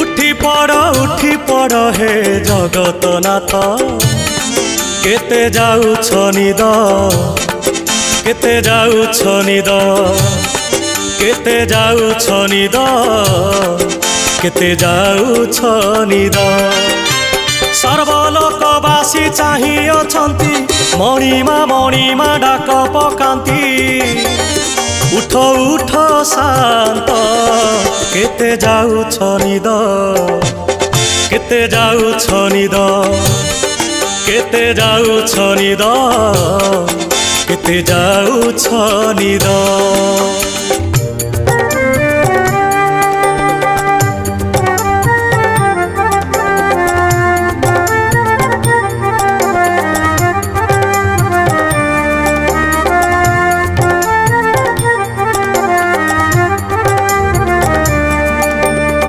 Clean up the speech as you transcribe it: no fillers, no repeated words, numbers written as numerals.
उठी पड़ हे जगतनाथ केते जाउछ निद केते जाउछ निद केते जाउछ निद केते जाउछ निद सर्वलोकवासी चाहि अछंती मणिमा डाक पकांती उठ उठ शांत केते जाउछ निद केते जाउछ निद केते जाउछ निद केते जाउछ निद।